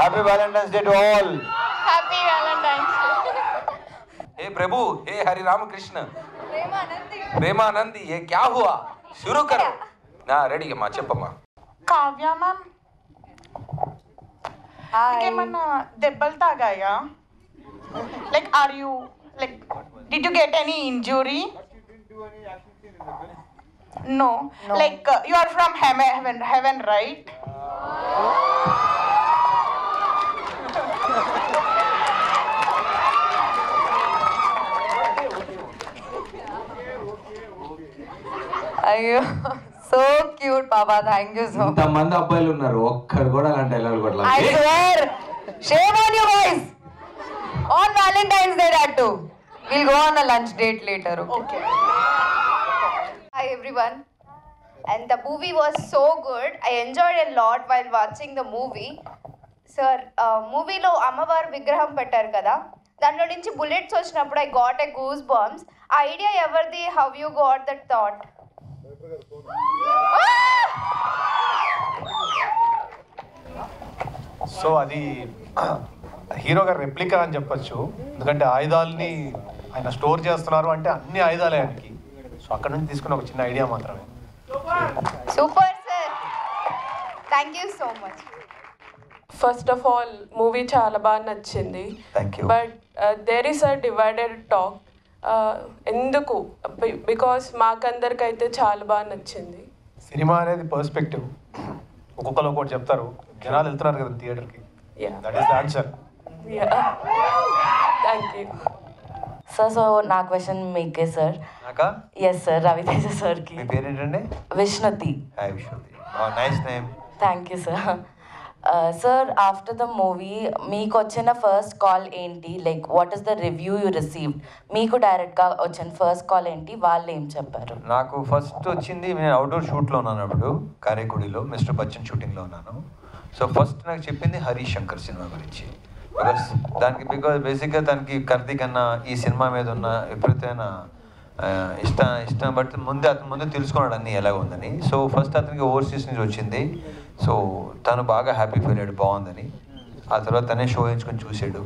Happy valentine's day to all. Happy valentine's day. हे प्रभु, हे हरि राम कृष्ण, प्रेमानंदी, ये क्या हुआ? शुरू करो ना. रेडी अम्मा, చెప్పమ్మా. కావ్య మ్యామ్, ఏమన్నా దెబ్బలు తాగాయా? Like are you like did you get any injury? No. Like you are from heaven, right? అయ్యో సో క్యూట్ పాపా, థ్యాంక్ యూ సో మచ్. ఇంతమంది అబ్బాయిలు ఉన్నారు, ఒక్కరు కూడా అలాంటి డైలాగ్ కొట్టలేదు. I swear, shame on you boys. On Valentine's Day that too. We'll go on a lunch date later. Okay. Hi everyone, and the movie was so good. I enjoyed a lot while watching the movie. Sir, movie lo అమ్మవారు విగ్రహం పెట్టారు కదా, దాంట్లో నుంచి bullets వచ్చినప్పుడు I got a goose bumps. ఆ idea ఎవరిది? How you got that thought? So అది హీరో గారు రెప్లికా అని చెప్పొచ్చు, ఎందుకంటే ఆయుధాలని ఆయన స్టోర్ చేస్తున్నారు అంటే అన్ని ఆయుధాలే ఆయనకి. సో అక్కడ నుంచి తీసుకున్న ఒక చిన్న ఐడియా మాత్రమే. Super sir, thank you so much. First of all movie చాలా బాగా నచ్చింది. But there is a divided talk. ఎందుకు? బికాస్ మాకందరికైతే చాలా బాగా నచ్చింది. సినిమా అనేది పర్స్పెక్టివ్, ఒక్కొక్కరు ఒక్కొక్కటి చెప్తారు, జనాలు వెళ్తున్నారు కదా థియేటర్కి. That is the answer. Thank you sir. So నా క్వశ్చన్ మీకే సార్. ఎస్ సార్, రవితేజ సార్కి. మీ పేరేంటండి? Vishnuti. Hi Vishnuti, nice name. Thank you sir. Sir, after the movie మీకు వచ్చిన ఫస్ట్ కాల్ ఏంటి? Like what is the review you received? మీకు డైరెక్ట్గా వచ్చిన ఫస్ట్ కాల్ ఏంటి? వాళ్ళు ఏం చెప్పారు? నాకు ఫస్ట్ వచ్చింది, నేను అవుట్డోర్ షూట్లో ఉన్నాను అప్పుడు కారేకుడిలో, మిస్టర్ బచ్చన్ షూటింగ్లో ఉన్నాను. సో ఫస్ట్ నాకు చెప్పింది హరీష్ శంకర్ సినిమా గురించి. బికాస్ బేసిక్గా తనకి కర్తీ కన్నా ఈ సినిమా మీద ఉన్న విపరీతమైన ఇష్టం బట్టి ముందు తెలుసుకున్నాడు అన్నీ ఎలా ఉందని. సో ఫస్ట్ అతనికి ఓవర్సీస్ నుంచి వచ్చింది. సో తను బాగా హ్యాపీ ఫీల్ అయ్యాడు, బాగుందని. ఆ తర్వాత తనే షో ఎంచుకొని చూసాడు,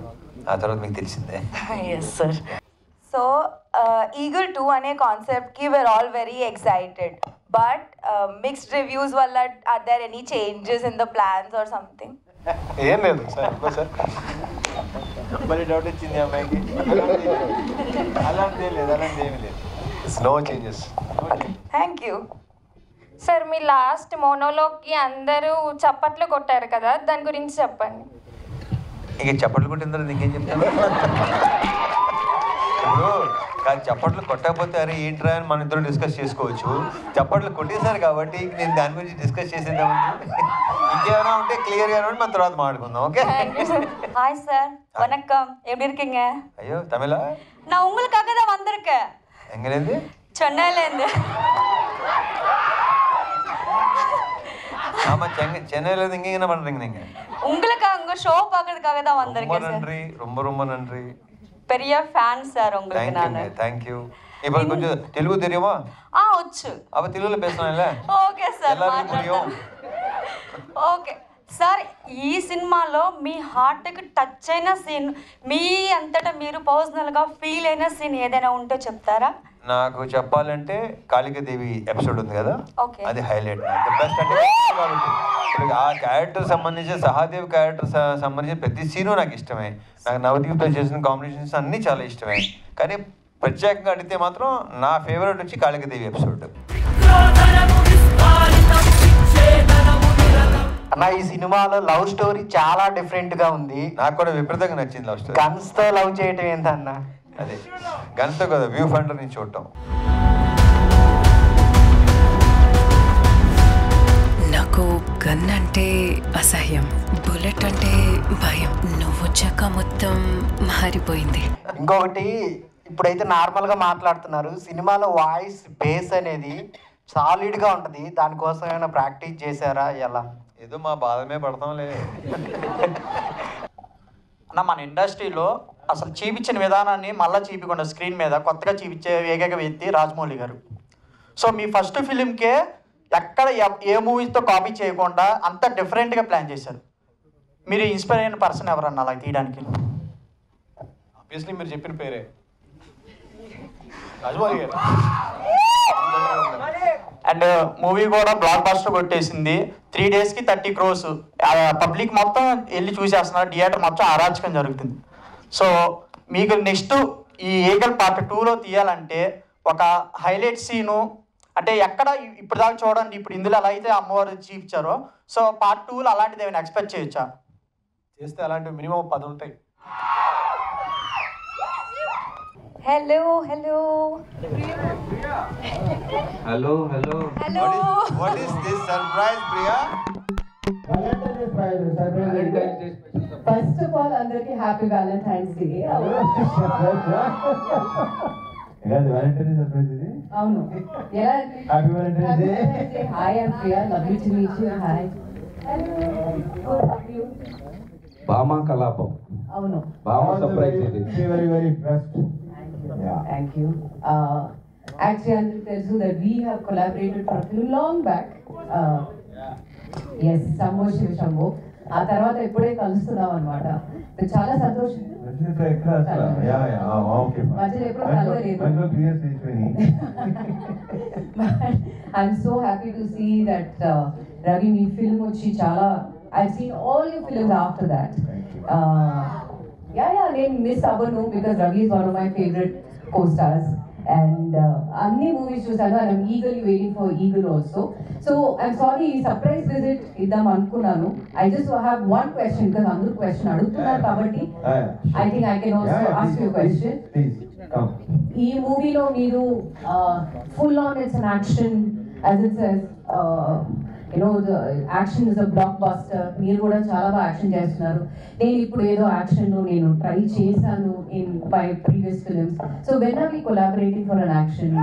ఆ తర్వాత మీకు తెలిసిందే. Yes sir. సో ఈగల్ 2 అనే కాన్సెప్ట్కి we are all very excited, but mixed reviews వల్ల or there any changes in the plans or something? ఏం లేదు సార్, సార్ మళ్ళీ డౌట్ వచ్చింది అమ్మాయికి. అలాంటి లేదు, అలాంటి ఏమీ లేదు. No changes. Thank you sir. మీ లాస్ట్ మోనోలోకి అందరూ చప్పట్లు కొట్టారు కదా, దాని గురించి చెప్పండి. ఇక చప్పట్లు కొట్టిన తర్వాత ఇంకేం చెప్తాను? ఇప్పుడు కాదు, చప్పట్లు కొట్టకపోతే అరే ఏంట్రా అని మన ఇద్దరు డిస్కస్ చేసుకోవచ్చు. చప్పట్లు కొట్టేశారు కాబట్టి నేను దాని గురించి డిస్కస్ చేసేద్దామండి. ఇంకేమైనా ఉంటే క్లియర్గా మన తర్వాత మాట్లాడుకుందాం. ఓకే. ஹாய் சார், வணக்கம். எப்படி இருக்கீங்க? అయ్యో తమిళ? நான் உங்களுக்காக தான் வந்திருக்கேன். எங்கேருந்து? சென்னையிலேருந்து. ஆமாம், சென்னையிலேருந்து இங்கே என்ன பண்ணுறீங்க நீங்கள்? உங்களுக்காக உங்கள் ஷோ பார்க்கறதுக்காக தான் வந்திருக்கேன் ரொம்ப சார். நன்றி, ரொம்ப ரொம்ப நன்றி. பெரிய ஃபேன் சார் உங்களுக்கு நான். தேங்க்யூ. இப்போ கொஞ்சம் தெலுங்கு தெரியுமா? వచ్చు. அப்போ தெலுங்குல பேசலாம்ல? ఓకే సార్, எல்லாருக்கும் புரியும். Okay sir. ఈ సినిమాలో మీ హార్ట్కి టచ్ అయిన సీన్, మీ అంతటా మీరు పర్సనల్గా ఫీల్ అయిన సీన్ ఏదైనా ఉంటే చెప్తారా? నాకు చెప్పాలంటే కాళికాదేవి ఎపిసోడ్ ఉంది కదా, అది హైలైట్. బెస్ట్ అంటే కాబట్టి ఆ క్యారెక్టర్ సంబంధించి, సహాదేవ్ క్యారెక్టర్ సంబంధించి ప్రతి సీను నాకు ఇష్టమే. నాకు నవదీప్తో చేసిన కాంబినేషన్స్ అన్నీ చాలా ఇష్టమే. కానీ ప్రత్యేకంగా అడిగితే మాత్రం నా ఫేవరెట్ వచ్చి కాళికాదేవి ఎపిసోడ్. అన్న, ఈ సినిమాలో లవ్ స్టోరీ చాలా డిఫరెంట్గా ఉంది. నాకు కూడా విపరీతంగా నచ్చింది లవ్ స్టోరీ. గన్స్తో లవ్ చేయటం ఏంటన్న? అదే గన్తో కదా, వ్యూ ఫండర్ నుంచి చూడటం. నాకు గన్ అంటే అసహ్యం, బుల్లెట్ అంటే భయం. నువ్వు వచ్చాక మొత్తం మారిపోయింది. ఇంకొకటి, ఇప్పుడైతే నార్మల్గా మాట్లాడుతున్నారు, సినిమాలో వాయిస్ బేస్ అనేది సాలిడ్గా ఉంటుంది. దానికోసం ఏమైనా ప్రాక్టీస్ చేశారా? ఎలా? ఏదో మా బాధమే పడతాంలే. అన్న, మన ఇండస్ట్రీలో అసలు చూపించిన విధానాన్ని మళ్ళీ చూపించకుండా స్క్రీన్ మీద కొత్తగా చూపించే ఏకైక వ్యక్తి రాజమౌళి గారు. సో మీ ఫస్ట్ ఫిలింకే ఎక్కడ ఏ మూవీస్తో కాపీ చేయకుండా అంత డిఫరెంట్గా ప్లాన్ చేశారు. మీరు ఇన్స్పైర్ అయిన పర్సన్ ఎవరన్నా అలా తీయడానికి? ఆబ్వియస్లీ మీరు చెప్పిన పేరే రాజమౌళి గారు. అండ్ మూవీ కూడా బ్లాక్ బస్టర్ కొట్టేసింది. 3 daysకి 30 crores. పబ్లిక్ మొత్తం వెళ్ళి చూసేస్తున్నారు, థియేటర్ మొత్తం అరాచకం జరుగుతుంది. సో మీకు నెక్స్ట్ ఈ ఈగల్ పార్ట్ 2లో తీయాలంటే ఒక హైలైట్ సీను అంటే ఎక్కడ ఇప్పుడు దాకా చూడండి, ఇప్పుడు ఇందులో ఎలా అయితే అమ్మవారు చూపించారో సో పార్ట్ 2లో అలాంటిది ఏమైనా ఎక్స్పెక్ట్ చేయొచ్చా? చేస్తే అలాంటివి మినిమం 10 ఉంటాయి. Hello What is this surprise, Priya? First of all అందరికి హ్యాపీ వ్యాలంటైన్స్ డే. అవును, ఎలా hi I'm Priya, lovely to meet you. Hi Bhama Kalapam. అవును, బామా సర్ప్రైజ్ ఇది. Very impressed. Thank you. Actually అందరికి తెలుసు that we have collaborated for film long back. Yes, Shambho Shiva Shambho. ఆ తర్వాత ఎప్పుడే కలుస్తున్నాం అనమాట. చాలా సంతోషం. మధ్యలో ఎప్పుడు కలవలేదు. I'm so happy to see that Ravi మీ ఫిల్మ్ వచ్చి చాలా I seen all your films after that. నేను మిస్ అవ్వను because Ravi is one of my favourite co-stars and అన్ని మూవీస్ చూసాను. And I'm eagerly waiting for Eagle also. So I'm sorry, ఈ surprise visit ఇద్దాం అనుకున్నాను. I just have one question because అందరూ question అడుగుతున్నారు కాబట్టి I think I can also ask you question. ఈ మూవీలో మీరు full on it's an action as it says, the action is a blockbuster. మీరు కూడా చాలా బాగా యాక్షన్ చేస్తున్నారు. నేను ఇప్పుడు ఏదో యాక్షన్ నేను ట్రై చేశాను in my previous films. So when are we collaborating for an action?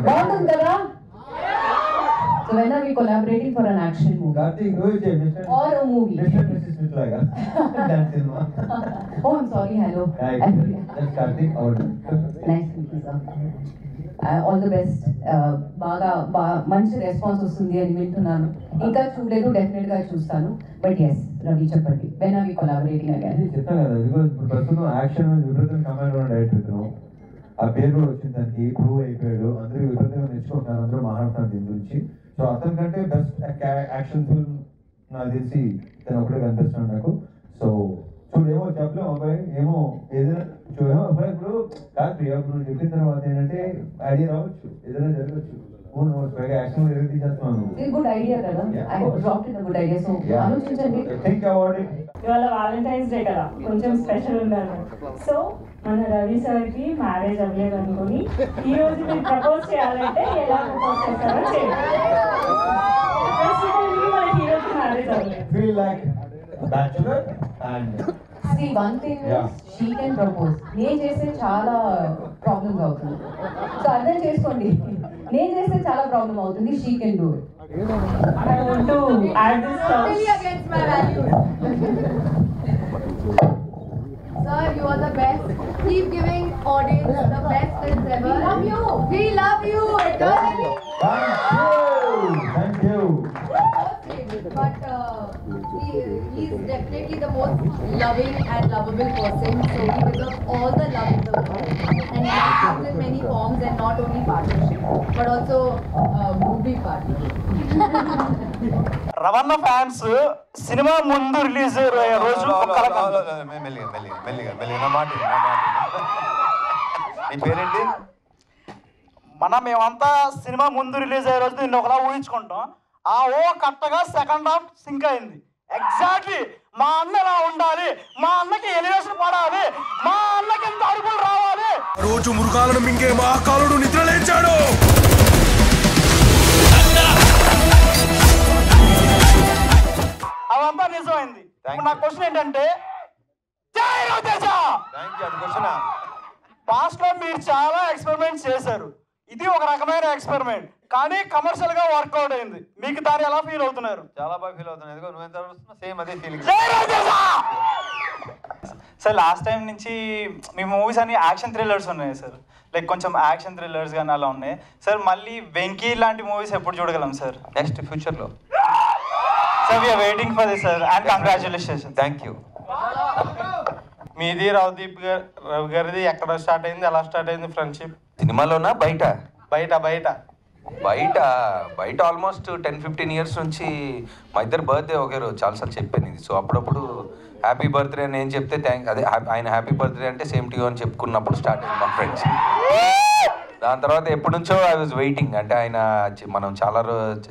బాగుంటుంది కదా? So when are we collaborating for an action movie or a movie? Oh, I'm sorry. Hello. Nice to meet you, sir. All the best. బాగా మంచి response వస్తుంది అని వింటున్నాను. ఇంకా చూడలేదు, definite గా చూస్తాను. బట్ ఎస్, రవి చెప్పండి, when are we collaborating again? చెప్తాను కదా, ఇప్పుడు ప్రస్తుతం యాక్షన్ విపరీతం కమాండ్ ఉన్న డైరెక్టర్ ఇతను. ఆ పేరు కూడా వచ్చింది, దానికి ప్రూవ్ అయిపోయాడు. అందరూ విపరీతంగా నేర్చుకుంటున్నారు, అందరూ మాట్లాడుతున్నారు దీని గురించి. సో అతని కంటే బెస్ట్ యాక్షన్ ఫిల్మ్ నాకు తెలిసి తను ఒకటే కనిపిస్తున్నాడు నాకు. సో చూడేమో చెప్పలేము అబ్బాయి, ఏమో ఏదైనా చూడేమో అబ్బాయి. ఇప్పుడు కాదు ప్రియా, ఇప్పుడు నువ్వు చెప్పిన తర్వాత ఏంటంటే ఐడియా రావచ్చు, ఏదైనా జరగచ్చు. యాక్షన్ తీసేస్తున్నాను. గుడ్ ఐడియా కదా, I dropped in good idea. So ఆలోచించండి, థింక్ అబౌట్ ఇట్. ఇవాళ వాలంటైన్స్ డే కదా, కొంచెం స్పెషల్ ఉండాలి. సో మన రవి సార్కి మ్యారేజ్ అవ్వలేదు అనుకుని ఈ రోజు మీరు ప్రపోజ్ చేయాలంటే ఎలా ప్రపోజ్ చేస్తారో చేయండి. మనకి ఈ రోజు మ్యారేజ్ అవ్వలేదు. Feel like bachelor and see one thing is she can propose. నేను చేస్తే చాలా ప్రాబ్లమ్స్ అవుతుంది. సో అర్థం చేసుకోండి, నేను చేస్తే చాలా ప్రాబ్లం అవుతుంది. she can do it. I want to add this totally against my values. Sir, you are the best. Keep giving audience the best films ever. We love you. We love you eternally. Thank you. But he is definitely the most loving and lovable person. So he deserves all the love in the world. And he comes in many forms, and not only partnership, but also movie partnership. Ravana fans cinema ముందు release రోజు నీ పేరేంటి? మేమంతా cinema ముందు release అయ్యే రోజు నిన్న ఒకలా ఊహించుకుంటాం. ఆ ఓ కరెక్ట్గా సెకండ్ హాఫ్ సింక్ అయింది. ఎగ్జాక్ట్లీ మా అన్న ఎలా ఉండాలి, మా అన్నకి ఎలివేషన్ పడాలి, మా అన్నకి ఎంత అడుగులు రావాలి. రోజు మృగాలను మింగే మహాకాలుడు నిద్ర లేచాడు. అవంతా నిజమైంది. నా క్వశ్చన్ ఏంటంటే, పాస్ట్ లో మీరు చాలా ఎక్స్పెరిమెంట్స్ చేశారు, ఇది ఒక రకమైన ఎక్స్పెరిమెంట్, కానీ కమర్షియల్ గా వర్కౌట్ అయింది. మీకు దాన్ని ఎలా ఫీల్ అవుతున్నారు? చాలా బాగా ఫీల్ అవుతున్నాను. ఎందుకో నువ్వు ఎంత అడుగుతున్నా సేమ్ అదే ఫీలింగ్. సార్ లాస్ట్ టైం నుంచి మీ మూవీస్ అన్ని యాక్షన్ థ్రిల్లర్స్ ఉన్నాయి సార్, లైక్ కొంచెం యాక్షన్ థ్రిల్లర్స్ కానీ అలా ఉన్నాయి సార్. మళ్ళీ వెంకీ లాంటి మూవీస్ ఎప్పుడు చూడగలం సార్? నెక్స్ట్ ఫ్యూచర్లో Sir, we are waiting for this, sir, and congratulations. Thank you. మీది రవి గారిది ఎక్కడ స్టార్ట్ అయింది, ఎలా స్టార్ట్ అయింది ఫ్రెండ్షిప్? సినిమాలోనా బయట? బయట ఆల్మోస్ట్ 10-15 ఇయర్స్ నుంచి మా ఇద్దరు బర్త్డే ఒకే రోజు, చాలాసార్లు చెప్పాను ఇది. సో అప్పుడప్పుడు హ్యాపీ బర్త్డే అని నేను చెప్తే ఆయన హ్యాపీ బర్త్డే అంటే సేమ్ టు యూ అని చెప్పుకున్నప్పుడు స్టార్ట్ అయింది మా ఫ్రెండ్స్. దాని తర్వాత ఎప్పటి నుంచో ఐ వాజ్ వెయిటింగ్. అంటే ఆయన మనం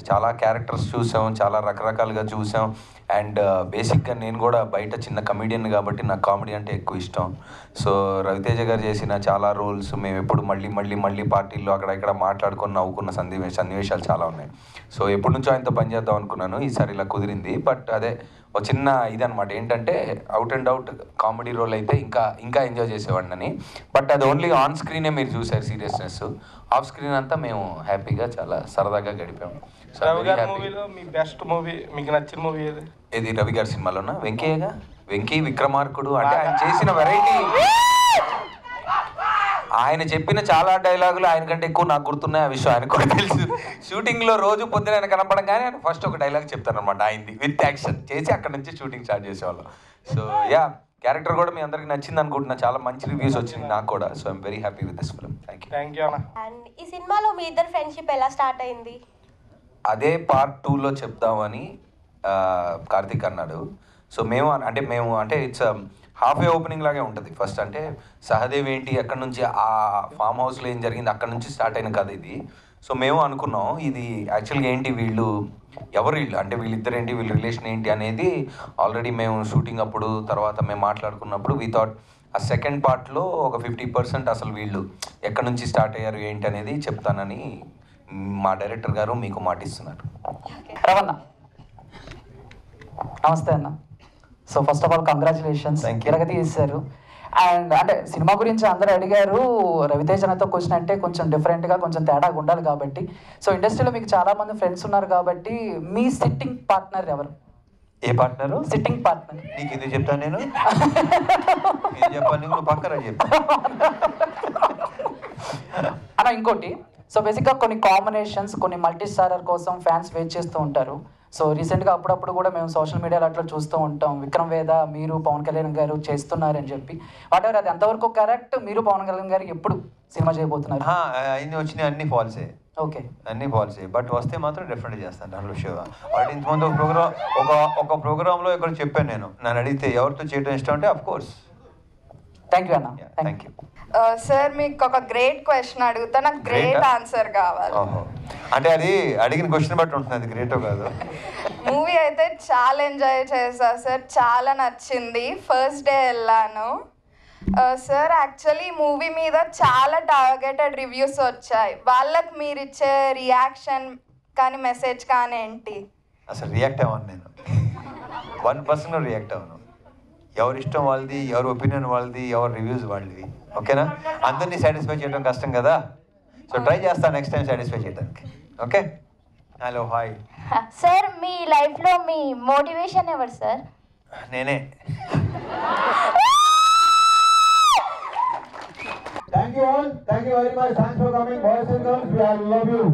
చాలా క్యారెక్టర్స్ చూసాం, చాలా రకరకాలుగా చూసాం. అండ్ బేసిక్గా నేను కూడా బయట చిన్న కమెడియన్ కాబట్టి నాకు కామెడీ అంటే ఎక్కువ ఇష్టం. సో రవితేజ గారు చేసిన చాలా రోల్స్ మేము ఎప్పుడు మళ్ళీ పార్టీల్లో అక్కడ ఇక్కడ మాట్లాడుకొని నవ్వుకున్న సన్నివేశాలు చాలా ఉన్నాయి. సో ఎప్పటి నుంచో ఆయనతో పనిచేద్దాం అనుకున్నాను, ఈసారి ఇలా కుదిరింది. బట్ అదే ఒక చిన్న ఇదనమాట, ఏంటంటే out and out comedy role అయితే ఇంకా ఎంజాయ్ చేసేవాడిని. బట్ అది ఓన్లీ ఆన్ స్క్రీనే మీరు చూసారు సీరియస్నెస్, ఆఫ్ స్క్రీన్ అంతా మేము హ్యాపీగా చాలా సరదాగా గడిపాము. రవి గారి మూవీలో మీ బెస్ట్ మూవీ, మీకు నచ్చిన మూవీ ఏది? ఇది రవి గారి సినిమాలోనా? వెంకీ విక్రమార్కుడు. అంటే ఆయన చేసిన వెరైటీ, ఆయన చెప్పిన చాలా డైలాగులు ఆయన కంటే ఎక్కువ నాకు గుర్తున్నాయి. ఆ విషయం ఆయన కూడా తెలుసు. షూటింగ్లో రోజు పొద్దున ఆయన కనపడంగానే ఆయన ఫస్ట్ ఒక డైలాగ్ చెప్తారనమాట ఆయనది, విత్ యాక్షన్ చేసి అక్కడ నుంచి షూటింగ్ స్టార్ట్ చేసేవాళ్ళం. సో యా, క్యారెక్టర్ కూడా మీ అందరికి నచ్చింది అనుకుంటున్నా. చాలా మంచి రివ్యూస్ వచ్చినాయి నాకు కూడా. So I'm very happy with this film. Thank you. And ఈ సినిమాలో మీ ఇద్దరు ఫ్రెండ్షిప్ ఎలా స్టార్ట్ అయింది? అదే పార్ట్ 2లో చెప్దామని కార్తీక్ అన్నాడు. సో మేము ఇట్స్ హాఫ్ ఏ ఓపెనింగ్ లాగే ఉంటుంది. ఫస్ట్ అంటే సహదేవ్ ఏంటి, అక్కడ నుంచి ఆ ఫామ్ హౌస్లో ఏం జరిగింది అక్కడ నుంచి స్టార్ట్ అయిన కథ ఇది. సో మేము అనుకున్నాం ఇది యాక్చువల్గా ఏంటి, ఎవరు వీళ్ళు అంటే వీళ్ళిద్దరు ఏంటి, వీళ్ళ రిలేషన్ ఏంటి అనేది ఆల్రెడీ మేము షూటింగ్ అప్పుడు తర్వాత మేము మాట్లాడుకున్నప్పుడు వి థాట్ ఆ సెకండ్ పార్ట్లో ఒక 50% అసలు వీళ్ళు ఎక్కడి నుంచి స్టార్ట్ అయ్యారు ఏంటి అనేది చెప్తానని మా డైరెక్టర్ గారు మీకు మాటిస్తున్నారు. రవణ నమస్తే అన్న. So first of all congratulations, తిరగతి చేశారు. అండ్ అంటే సినిమా గురించి అందరూ అడిగారు, రవితేజనతో క్వశ్చన్ అంటే కొంచెం డిఫరెంట్గా కొంచెం తేడాగా ఉండాలి కాబట్టి. సో ఇండస్ట్రీలో మీకు చాలామంది ఫ్రెండ్స్ ఉన్నారు కాబట్టి మీ సిట్టింగ్ పార్ట్నర్ ఎవరు? ఏ పార్ట్నరు? Sitting partner. నీకు ఇది చెప్తాను నేను, చెప్పాను నువ్వు పక్కన చెప్పు అన్న. ఇంకోటి, సో బేసిక్గా కొన్ని కాంబినేషన్స్, కొన్ని మల్టీ స్టారర్ కోసం ఫ్యాన్స్ వెయిట్ చేస్తూ ఉంటారు. సో రీసెంట్గా అప్పుడప్పుడు కూడా మేము సోషల్ మీడియాలో అట్లా చూస్తూ ఉంటాం, విక్రమ్ వేద మీరు పవన్ కళ్యాణ్ గారు చేస్తున్నారని చెప్పి. వాట్ ఎవర్ అది ఎంతవరకు కరెక్ట్? మీరు పవన్ కళ్యాణ్ గారు ఎప్పుడు సినిమా చేయబోతున్నారు? అన్ని వచ్చినాయి, అన్ని ఫాల్సే. ఓకే, అన్ని ఫాల్సే. బట్ వస్తే మాత్రం డెఫినెట్గా చేస్తాను దాంట్లో షో. ఆల్రెడీ ఇంతకుముందు ఒక ప్రోగ్రాంలో ఇక్కడ చెప్పాను నేను, నన్ను అడిగితే ఎవరితో చేయడం ఇష్టం అంటే అఫ్ కోర్స్. థ్యాంక్ యూ అన్న. Thank you sir. మీకు ఒక గ్రేట్ క్వశ్చన్ అడుగుతా, నాకు గ్రేట్ ఆన్సర్ కావాలి. అంటే అది అడిగిన క్వశ్చన్ బట్టి ఉంటుంది, అది గ్రేటో కాదు. మూవీ అయితే చాలా ఎంజాయ్ చేశా సార్, చాలా నచ్చింది. ఫస్ట్ డే వెళ్ళాను సార్. యాక్చువల్లీ మూవీ మీద చాలా టార్గెటెడ్ రివ్యూస్ వచ్చాయి. వాళ్ళకి మీరు ఇచ్చే రియాక్షన్ కానీ మెసేజ్ కానీ ఏంటి? అసలు రియాక్ట్ అవ్వను నేను, 1% రియాక్ట్ అవ్వను. ఎవరి ఇష్టం వాళ్ళది, ఎవరి ఒపీనియన్ వాళ్ళది, ఎవరి రివ్యూస్ వాళ్ళది. ఓకేనా? అందరినీ సాటిస్ఫై చేయడం కష్టం కదా. సో ట్రై చేస్తాను నెక్స్ట్ టైం సాటిస్ఫై చేయడానికి. Okay, hello, hi sir. మీ లైఫ్లో మీ మోటివేషన్ ఎవరు సార్? నేనే. Thank you all. Thank you very much. Thanks for coming. Boys and girls, we love you.